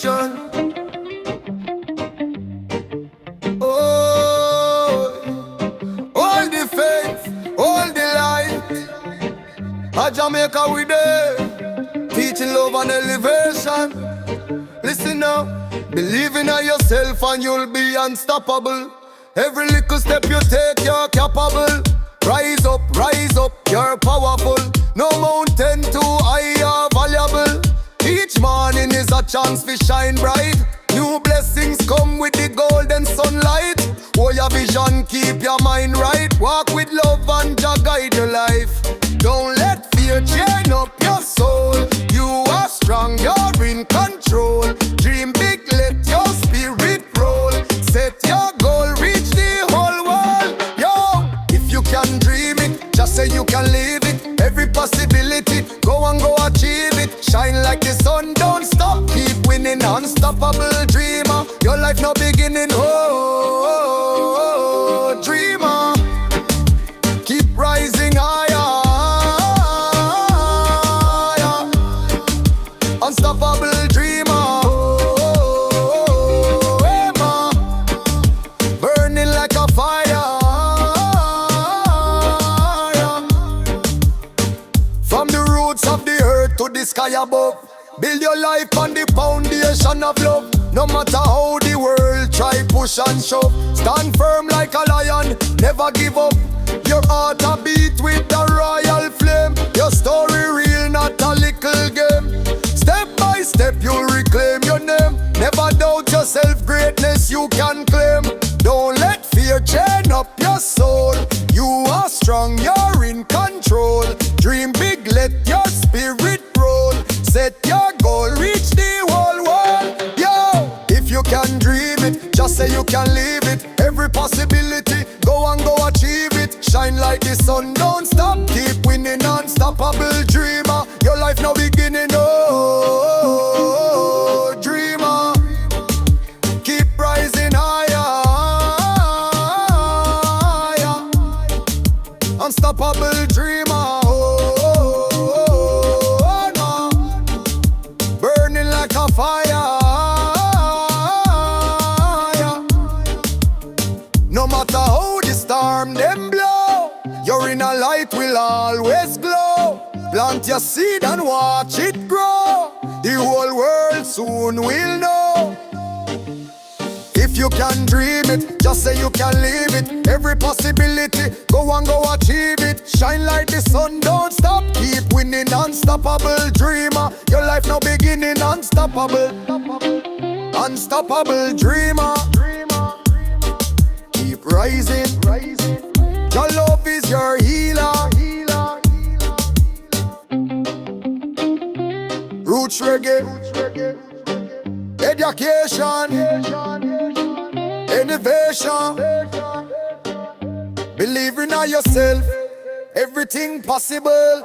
nation. Oh, all the faith, all the light. A Jamaica we there, teaching love and elevation. Listen now, believe in yourself and you'll be unstoppable. Every little step you take, you're capable. Rise up, you're powerful. No mountain too high or valuable. Each morning is a chance to shine bright. New blessings come with the golden sunlight. Hold your vision, keep your mind right. Walk with love and Jah guide your life. Don't let fear chain up your soul. You are strong, you're in control. Dream big, let your spirit roll. Set your goal, reach the whole world. Yo, if you can dream it, just say you can live it. Every possibility, go and go achieve it. Shine like the sun, don't stop. Keep winning, unstoppable dreamer. Your life no beginning, oh, dreamer. Keep rising higher. Unstoppable dreamer, oh, Emma, burning like a fire. From the roots of the earth to the sky above, build your life on the foundation of love. No matter how the world try push and shove, stand firm like a lion, never give up. Your heart a beat with the royal flame. Your story real, not a little game. Step by step you'll reclaim your name. Never doubt yourself, greatness you can claim. Don't let fear chain up your soul. You are strong, you're in control. Dream big, let your spirit roll. Set your goal, reach the whole world. Yo, if you can dream it, just say you can live it. Every possibility, go and go achieve it. Shine like the sun, don't stop. Keep winning, unstoppable dreamer. Your life no beginning, oh, dreamer. Keep rising higher. Unstoppable dreamer, oh, no. Burning like a fire. No matter how the storm them blow, your inner light will always glow. Plant your seed and watch it grow. The whole world soon will know. If you can dream it, just say you can live it. Every possibility, go and go achieve it. Shine like the sun, don't stop. Keep winning, unstoppable dreamer. Your life no beginning, unstoppable. Unstoppable dreamer. Keep rising. Your love is your healer. Roots reggae, education, innovation. Believe in yourself, everything possible.